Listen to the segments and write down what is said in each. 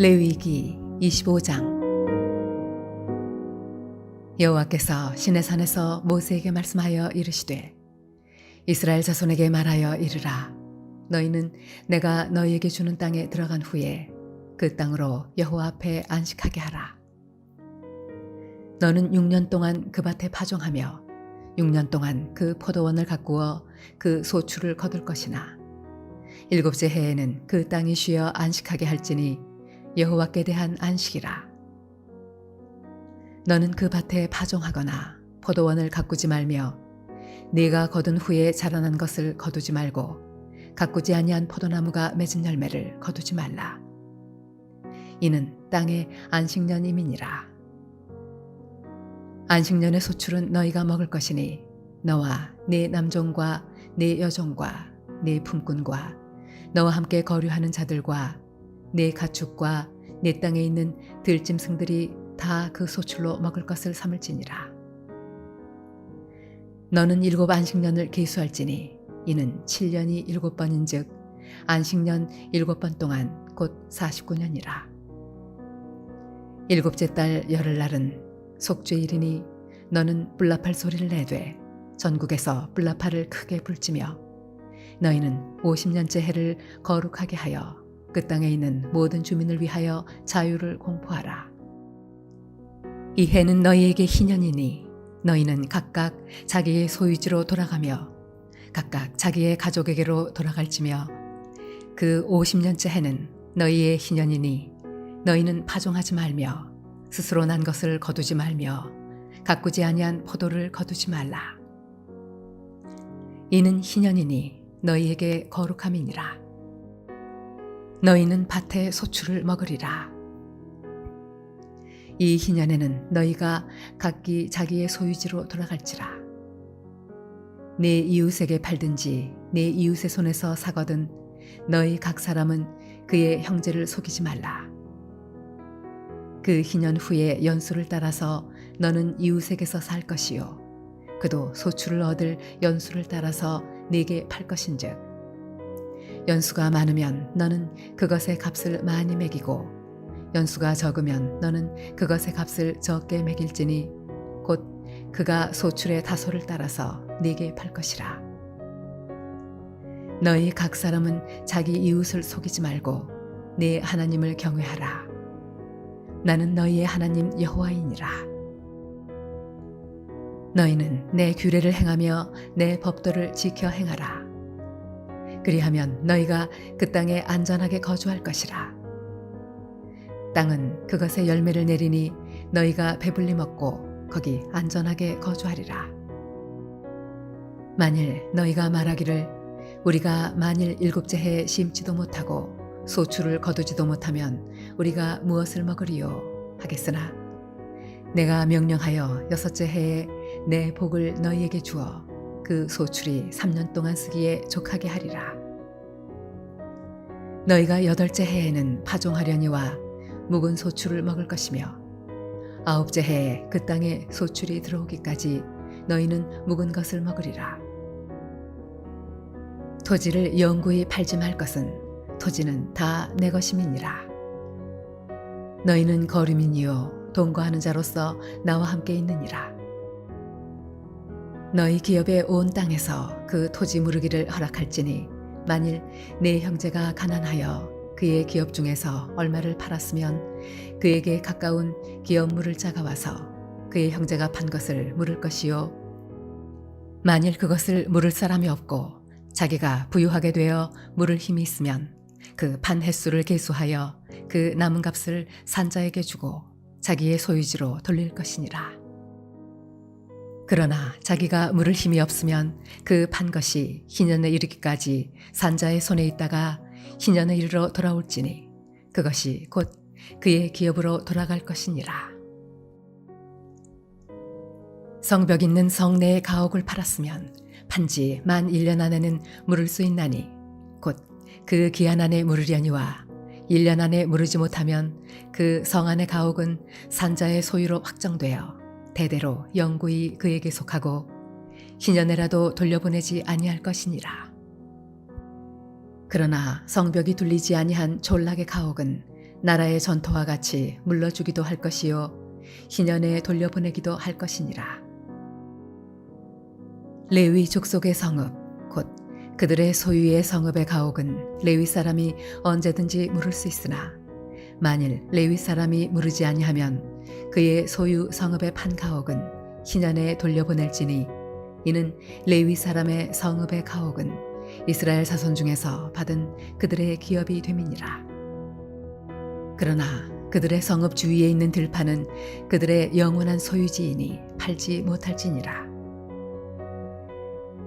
레위기 25장. 여호와께서 시내산에서 모세에게 말씀하여 이르시되 이스라엘 자손에게 말하여 이르라. 너희는 내가 너희에게 주는 땅에 들어간 후에 그 땅으로 여호와 앞에 안식하게 하라. 너는 6년 동안 그 밭에 파종하며 6년 동안 그 포도원을 가꾸어 그 소출을 거둘 것이나 일곱째 해에는 그 땅이 쉬어 안식하게 할지니 여호와께 대한 안식이라. 너는 그 밭에 파종하거나 포도원을 가꾸지 말며 네가 거둔 후에 자라난 것을 거두지 말고 가꾸지 아니한 포도나무가 맺은 열매를 거두지 말라. 이는 땅의 안식년임이니라. 안식년의 소출은 너희가 먹을 것이니 너와 네 남종과 네 여종과 네 품꾼과 너와 함께 거류하는 자들과 네 가축과 네 땅에 있는 들짐승들이 다 그 소출로 먹을 것을 삼을지니라. 너는 7 안식년을 계수할지니 이는 7년이 7번인즉 안식년 7번 동안 곧 49년이라. 일곱째 달 열흘날은 속죄일이니 너는 뿔나팔 소리를 내되 전국에서 뿔나팔을 크게 불지며 너희는 50년째 해를 거룩하게 하여 그 땅에 있는 모든 주민을 위하여 자유를 공포하라. 이 해는 너희에게 희년이니 너희는 각각 자기의 소유지로 돌아가며 각각 자기의 가족에게로 돌아갈지며 그 50년째 해는 너희의 희년이니 너희는 파종하지 말며 스스로 난 것을 거두지 말며 가꾸지 아니한 포도를 거두지 말라. 이는 희년이니 너희에게 거룩함이니라. 너희는 밭의 소출을 먹으리라. 이 희년에는 너희가 각기 자기의 소유지로 돌아갈지라. 네 이웃에게 팔든지 네 이웃의 손에서 사거든 너희 각 사람은 그의 형제를 속이지 말라. 그 희년 후에 연수를 따라서 너는 이웃에게서 살 것이요 그도 소출을 얻을 연수를 따라서 네게 팔 것인즉 연수가 많으면 너는 그것의 값을 많이 매기고 연수가 적으면 너는 그것의 값을 적게 매길지니 곧 그가 소출의 다소를 따라서 네게 팔 것이라. 너희 각 사람은 자기 이웃을 속이지 말고 네 하나님을 경외하라. 나는 너희의 하나님 여호와이니라. 너희는 내 규례를 행하며 내 법도를 지켜 행하라. 그리하면 너희가 그 땅에 안전하게 거주할 것이라. 땅은 그것의 열매를 내리니 너희가 배불리 먹고 거기 안전하게 거주하리라. 만일 너희가 말하기를 우리가 만일 7째 해에 심지도 못하고 소출을 거두지도 못하면 우리가 무엇을 먹으리요 하겠으나 내가 명령하여 6째 해에 내 복을 너희에게 주어 그 소출이 3년 동안 쓰기에 족하게 하리라. 너희가 8째 해에는 파종하려니와 묵은 소출을 먹을 것이며 9째 해에 그 땅에 소출이 들어오기까지 너희는 묵은 것을 먹으리라. 토지를 영구히 팔지 말 것은 토지는 다 내 것임이니라. 너희는 거류민이요 동거하는 자로서 나와 함께 있느니라. 너희 기업의 온 땅에서 그 토지 무르기를 허락할지니 만일 네 형제가 가난하여 그의 기업 중에서 얼마를 팔았으면 그에게 가까운 기업 물을 자가 와서 그의 형제가 판 것을 물을 것이요 만일 그것을 물을 사람이 없고 자기가 부유하게 되어 물을 힘이 있으면 그 판 횟수를 계수하여 그 남은 값을 산자에게 주고 자기의 소유지로 돌릴 것이니라. 그러나 자기가 물을 힘이 없으면 그 판 것이 희년에 이르기까지 산자의 손에 있다가 희년에 이르러 돌아올지니 그것이 곧 그의 기업으로 돌아갈 것이니라. 성벽 있는 성 내의 가옥을 팔았으면 판지 만 1년 안에는 물을 수 있나니 곧 그 기한 안에 물으려니와 1년 안에 물으지 못하면 그 성 안의 가옥은 산자의 소유로 확정되어 대대로 영구히 그에게 속하고 희년에라도 돌려보내지 아니할 것이니라. 그러나 성벽이 둘리지 아니한 졸락의 가옥은 나라의 전토와 같이 물러주기도 할 것이요 희년에 돌려보내기도 할 것이니라. 레위 족속의 성읍 곧 그들의 소유의 성읍의 가옥은 레위 사람이 언제든지 물을 수 있으나 만일 레위 사람이 물으지 아니하면 그의 소유 성읍의 판 가옥은 희년에 돌려보낼지니 이는 레위 사람의 성읍의 가옥은 이스라엘 자손 중에서 받은 그들의 기업이 됨이니라. 그러나 그들의 성읍 주위에 있는 들판은 그들의 영원한 소유지이니 팔지 못할지니라.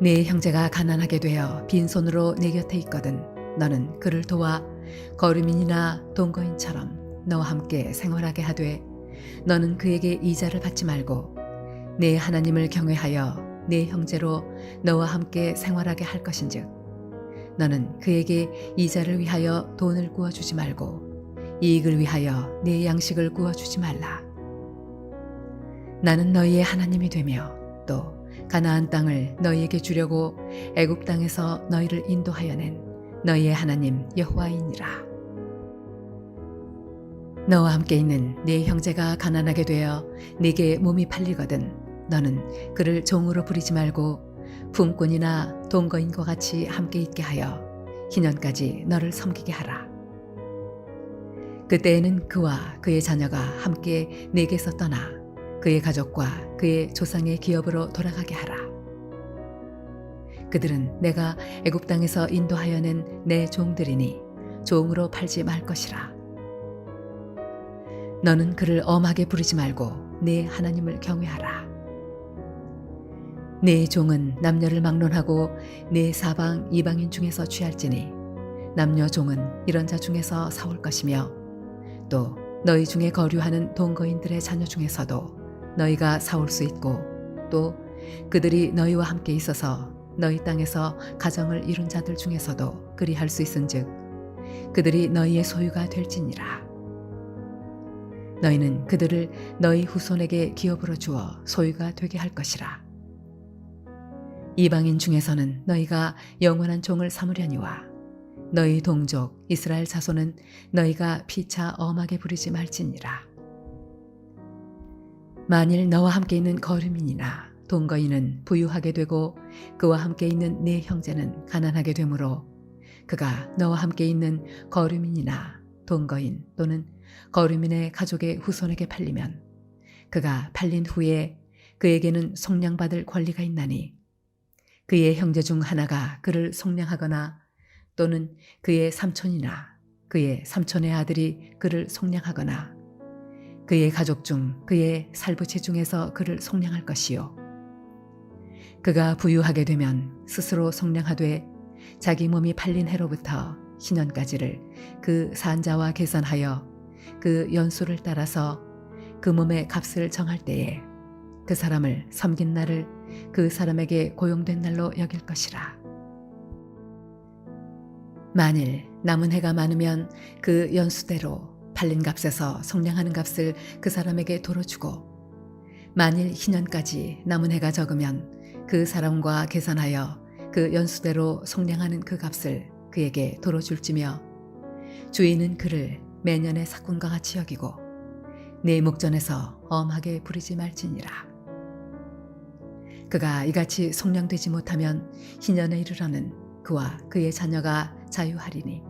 네 형제가 가난하게 되어 빈손으로 내 곁에 있거든 너는 그를 도와 거류민이나 동거인처럼 너와 함께 생활하게 하되 너는 그에게 이자를 받지 말고 네 하나님을 경외하여 네 형제로 너와 함께 생활하게 할 것인즉 너는 그에게 이자를 위하여 돈을 구워주지 말고 이익을 위하여 네 양식을 구워주지 말라. 나는 너희의 하나님이 되며 또 가나안 땅을 너희에게 주려고 애굽 땅에서 너희를 인도하여 낸 너희의 하나님 여호와이니라. 너와 함께 있는 네 형제가 가난하게 되어 네게 몸이 팔리거든 너는 그를 종으로 부리지 말고 품꾼이나 동거인과 같이 함께 있게 하여 희년까지 너를 섬기게 하라. 그때에는 그와 그의 자녀가 함께 네게서 떠나 그의 가족과 그의 조상의 기업으로 돌아가게 하라. 그들은 내가 애굽 땅에서 인도하여 낸 내 종들이니 종으로 팔지 말 것이라. 너는 그를 엄하게 부르지 말고 네 하나님을 경외하라. 네 종은 남녀를 막론하고 네 사방 이방인 중에서 취할지니 남녀 종은 이런 자 중에서 사올 것이며 또 너희 중에 거류하는 동거인들의 자녀 중에서도 너희가 사올 수 있고 또 그들이 너희와 함께 있어서 너희 땅에서 가정을 이룬 자들 중에서도 그리할 수 있은즉 그들이 너희의 소유가 될지니라. 너희는 그들을 너희 후손에게 기업으로 주어 소유가 되게 할 것이라. 이방인 중에서는 너희가 영원한 종을 삼으려니와 너희 동족 이스라엘 자손은 너희가 피차 엄하게 부리지 말지니라. 만일 너와 함께 있는 거류민이나 동거인은 부유하게 되고 그와 함께 있는 네 형제는 가난하게 되므로 그가 너와 함께 있는 거류민이나 동거인 또는 거류민의 가족의 후손에게 팔리면 그가 팔린 후에 그에게는 속량받을 권리가 있나니 그의 형제 중 하나가 그를 속량하거나 또는 그의 삼촌이나 그의 삼촌의 아들이 그를 속량하거나 그의 가족 중 그의 살부치 중에서 그를 속량할 것이요. 그가 부유하게 되면 스스로 속량하되 자기 몸이 팔린 해로부터 희년까지를 그 산자와 계산하여 그 연수를 따라서 그 몸의 값을 정할 때에 그 사람을 섬긴 날을 그 사람에게 고용된 날로 여길 것이라. 만일 남은 해가 많으면 그 연수대로 팔린 값에서 속량하는 값을 그 사람에게 도로 주고 만일 희년까지 남은 해가 적으면 그 사람과 계산하여 그 연수대로 속량하는 그 값을 그에게 도로 줄지며 주인은 그를 매년의 삭군과 같이 여기고 네 목전에서 엄하게 부리지 말지니라. 그가 이같이 속량되지 못하면 희년에 이르러는 그와 그의 자녀가 자유하리니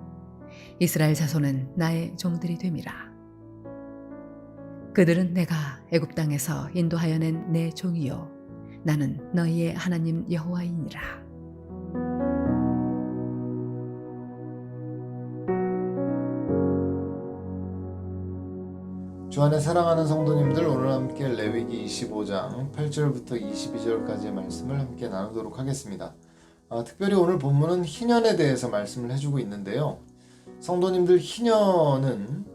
이스라엘 자손은 나의 종들이 됨이라. 그들은 내가 애굽 땅에서 인도하여 낸 내 종이요 나는 너희의 하나님 여호와이니라. 주 안에 사랑하는 성도님들, 오늘 함께 레위기 25장 8절부터 22절까지의 말씀을 함께 나누도록 하겠습니다. 특별히 오늘 본문은 희년에 대해서 말씀을 해주고 있는데요. 성도님들, 희년은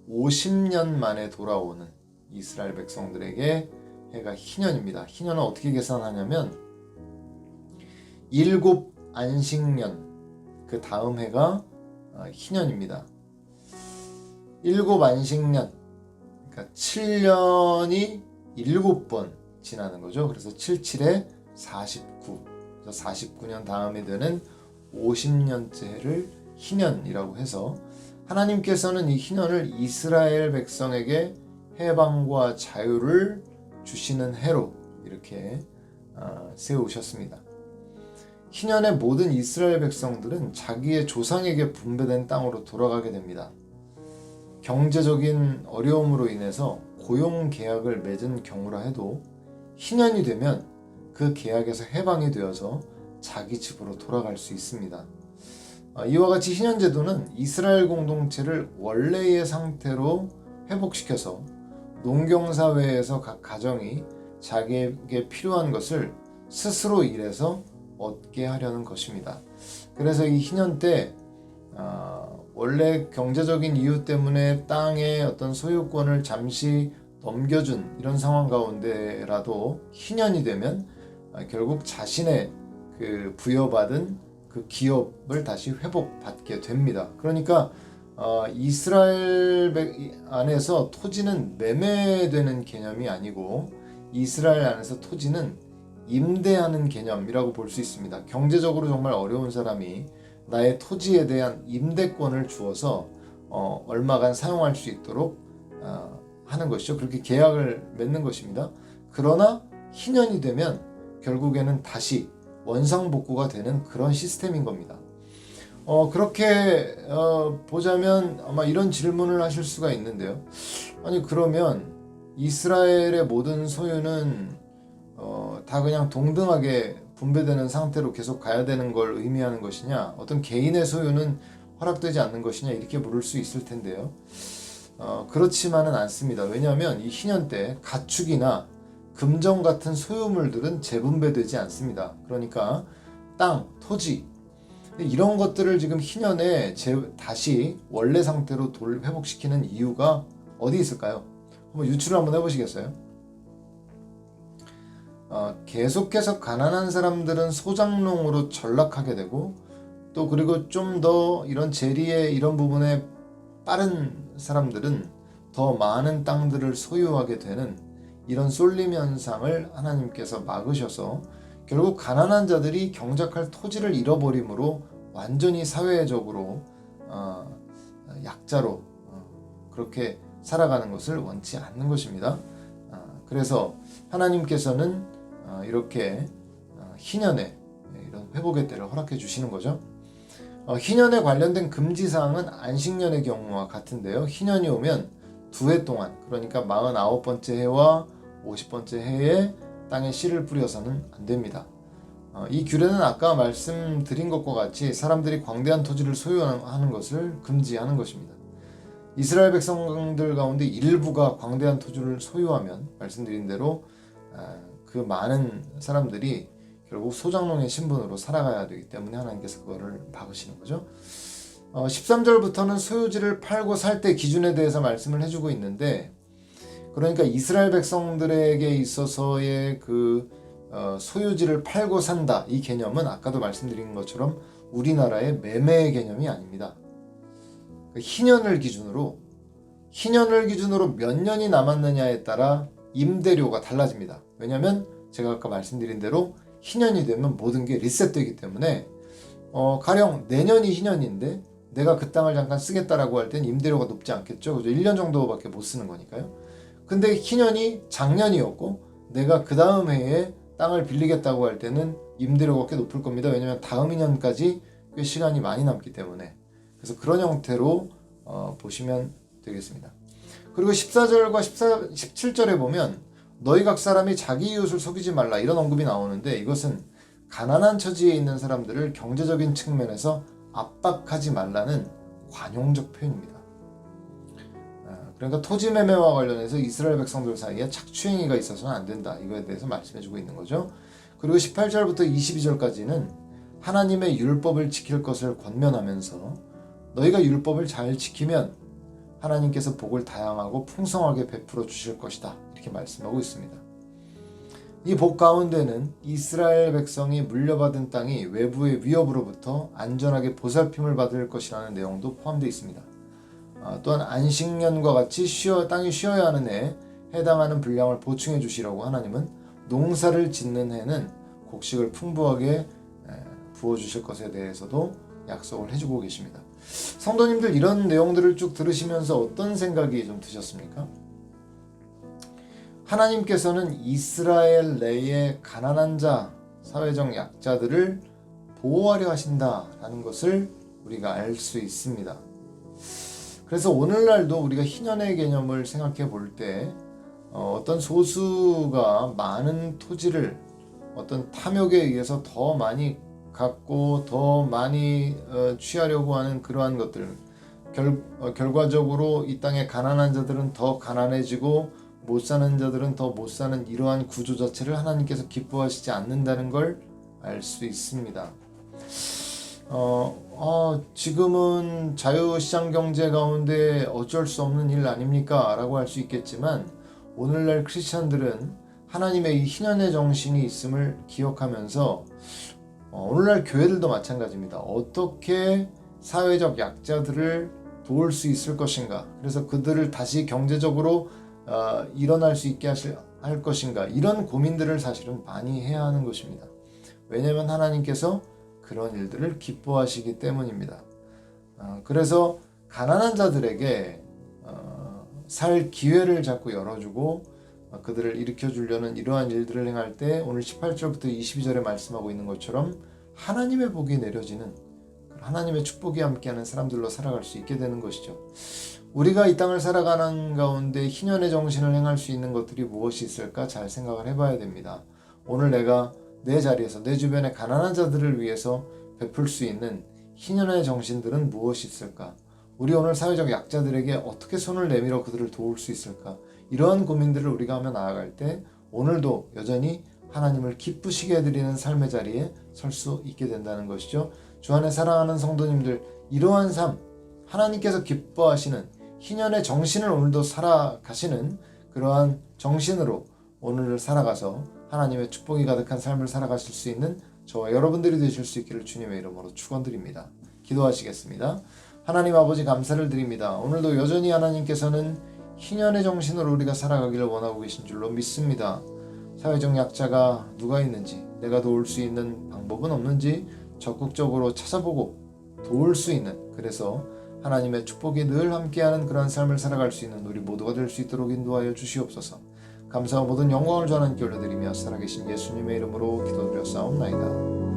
50년 만에 돌아오는 이스라엘 백성들에게 해가 희년입니다. 희년은 어떻게 계산하냐면 7 안식년 그 다음 해가 희년입니다. 7 안식년, 그러니까 7년이 7번 지나는 거죠. 그래서 77에 49, 그래서 49년 다음에 되는 50년째 해를 희년이라고 해서 하나님께서는 이 희년을 이스라엘 백성에게 해방과 자유를 주시는 해로 이렇게 세우셨습니다. 희년의 모든 이스라엘 백성들은 자기의 조상에게 분배된 땅으로 돌아가게 됩니다. 경제적인 어려움으로 인해서 고용 계약을 맺은 경우라 해도 희년이 되면 그 계약에서 해방이 되어서 자기 집으로 돌아갈 수 있습니다. 이와 같이 희년 제도는 이스라엘 공동체를 원래의 상태로 회복시켜서 농경사회에서 각 가정이 자기에게 필요한 것을 스스로 일해서 얻게 하려는 것입니다. 그래서 이 희년 때 원래 경제적인 이유 때문에 땅의 어떤 소유권을 잠시 넘겨준 이런 상황 가운데라도 희년이 되면 결국 자신의 그 부여받은 그 기업을 다시 회복받게 됩니다. 그러니까 이스라엘 안에서 토지는 매매되는 개념이 아니고 이스라엘 안에서 토지는 임대하는 개념이라고 볼 수 있습니다. 경제적으로 정말 어려운 사람이 나의 토지에 대한 임대권을 주어서 얼마간 사용할 수 있도록 하는 것이죠. 그렇게 계약을 맺는 것입니다. 그러나 희년이 되면 결국에는 다시 원상복구가 되는 그런 시스템인 겁니다. 그렇게 보자면 아마 이런 질문을 하실 수가 있는데요. 아니 그러면 이스라엘의 모든 소유는 다 그냥 동등하게 분배되는 상태로 계속 가야 되는 걸 의미하는 것이냐, 어떤 개인의 소유는 허락되지 않는 것이냐 이렇게 물을 수 있을 텐데요. 그렇지만은 않습니다. 왜냐하면 이 희년 때 가축이나 금정 같은 소유물들은 재분배되지 않습니다. 그러니까 땅, 토지 이런 것들을 지금 희년에 다시 원래 상태로 회복시키는 이유가 어디 있을까요? 한번 유추를 한번 해보시겠어요? 계속해서 가난한 사람들은 소작농으로 전락하게 되고 또 그리고 좀 더 이런 재리의 이런 부분에 빠른 사람들은 더 많은 땅들을 소유하게 되는 이런 쏠림 현상을 하나님께서 막으셔서 결국 가난한 자들이 경작할 토지를 잃어버림으로 완전히 사회적으로 약자로 그렇게 살아가는 것을 원치 않는 것입니다. 그래서 하나님께서는 이렇게 희년에 이런 회복의 때를 허락해 주시는 거죠. 희년에 관련된 금지사항은 안식년의 경우와 같은데요. 희년이 오면 2해 동안, 그러니까 49번째 해와 50번째 해에 땅에 씨를 뿌려서는 안 됩니다. 이 규례는 아까 말씀드린 것과 같이 사람들이 광대한 토지를 소유하는 것을 금지하는 것입니다. 이스라엘 백성들 가운데 일부가 광대한 토지를 소유하면 말씀드린 대로 그 많은 사람들이 결국 소작농의 신분으로 살아가야 되기 때문에 하나님께서 그거를 막으시는 거죠. 13절부터는 소유지를 팔고 살 때 기준에 대해서 말씀을 해주고 있는데, 그러니까 이스라엘 백성들에게 있어서의 그 소유지를 팔고 산다 이 개념은 아까도 말씀드린 것처럼 우리나라의 매매의 개념이 아닙니다. 희년을 기준으로 몇 년이 남았느냐에 따라 임대료가 달라집니다. 왜냐하면 제가 아까 말씀드린 대로 희년이 되면 모든 게 리셋되기 때문에 가령 내년이 희년인데 내가 그 땅을 잠깐 쓰겠다라고 할 땐 임대료가 높지 않겠죠. 그죠? 1년 정도밖에 못 쓰는 거니까요. 근데 희년이 작년이었고 내가 그 다음 해에 땅을 빌리겠다고 할 때는 임대료가 꽤 높을 겁니다. 왜냐하면 다음 2년까지 꽤 시간이 많이 남기 때문에. 그래서 그런 형태로 보시면 되겠습니다. 그리고 14절과 17절에 보면 너희 각 사람이 자기 이웃을 속이지 말라 이런 언급이 나오는데, 이것은 가난한 처지에 있는 사람들을 경제적인 측면에서 압박하지 말라는 관용적 표현입니다. 그러니까 토지 매매와 관련해서 이스라엘 백성들 사이에 착취행위가 있어서는 안 된다. 이거에 대해서 말씀해주고 있는 거죠. 그리고 18절부터 22절까지는 하나님의 율법을 지킬 것을 권면하면서 너희가 율법을 잘 지키면 하나님께서 복을 다양하고 풍성하게 베풀어 주실 것이다. 이렇게 말씀하고 있습니다. 이 복 가운데는 이스라엘 백성이 물려받은 땅이 외부의 위협으로부터 안전하게 보살핌을 받을 것이라는 내용도 포함되어 있습니다. 또한 안식년과 같이 땅이 쉬어야 하는 해에 해당하는 분량을 보충해 주시라고 하나님은 농사를 짓는 해는 곡식을 풍부하게 부어주실 것에 대해서도 약속을 해주고 계십니다. 성도님들 이런 내용들을 쭉 들으시면서 어떤 생각이 좀 드셨습니까? 하나님께서는 이스라엘 내의 가난한 자, 사회적 약자들을 보호하려 하신다라는 것을 우리가 알 수 있습니다. 그래서 오늘날도 우리가 희년의 개념을 생각해 볼 때 어떤 소수가 많은 토지를 어떤 탐욕에 의해서 더 많이 갖고 더 많이 취하려고 하는 그러한 것들, 결과적으로 이 땅의 가난한 자들은 더 가난해지고 못 사는 자들은 더 못 사는 이러한 구조 자체를 하나님께서 기뻐하시지 않는다는 걸 알 수 있습니다. 지금은 자유시장 경제 가운데 어쩔 수 없는 일 아닙니까? 라고 할 수 있겠지만 오늘날 크리스찬들은 하나님의 이 희년의 정신이 있음을 기억하면서 오늘날 교회들도 마찬가지입니다. 어떻게 사회적 약자들을 도울 수 있을 것인가? 그래서 그들을 다시 경제적으로 일어날 수 있게 할 것인가? 이런 고민들을 사실은 많이 해야 하는 것입니다. 왜냐하면 하나님께서 그런 일들을 기뻐하시기 때문입니다. 그래서 가난한 자들에게 살 기회를 자꾸 열어주고 그들을 일으켜주려는 이러한 일들을 행할 때 오늘 18절부터 22절에 말씀하고 있는 것처럼 하나님의 복이 내려지는 하나님의 축복이 함께하는 사람들로 살아갈 수 있게 되는 것이죠. 우리가 이 땅을 살아가는 가운데 희년의 정신을 행할 수 있는 것들이 무엇이 있을까 잘 생각을 해봐야 됩니다. 오늘 내가 내 자리에서 내 주변의 가난한 자들을 위해서 베풀 수 있는 희년의 정신들은 무엇이 있을까? 우리 오늘 사회적 약자들에게 어떻게 손을 내밀어 그들을 도울 수 있을까? 이러한 고민들을 우리가 하며 나아갈 때 오늘도 여전히 하나님을 기쁘시게 해드리는 삶의 자리에 설 수 있게 된다는 것이죠. 주 안에 사랑하는 성도님들, 이러한 삶, 하나님께서 기뻐하시는 희년의 정신을 오늘도 살아가시는 그러한 정신으로 오늘을 살아가서 하나님의 축복이 가득한 삶을 살아가실 수 있는 저와 여러분들이 되실 수 있기를 주님의 이름으로 축원드립니다. 기도하시겠습니다. 하나님 아버지 감사를 드립니다. 오늘도 여전히 하나님께서는 희년의 정신으로 우리가 살아가기를 원하고 계신 줄로 믿습니다. 사회적 약자가 누가 있는지, 내가 도울 수 있는 방법은 없는지 적극적으로 찾아보고 도울 수 있는, 그래서 하나님의 축복이 늘 함께하는 그러한 삶을 살아갈 수 있는 우리 모두가 될 수 있도록 인도하여 주시옵소서. 감사와 모든 영광을 전하님께 올려드리며 살아계신 예수님의 이름으로 기도드렸사옵나이다.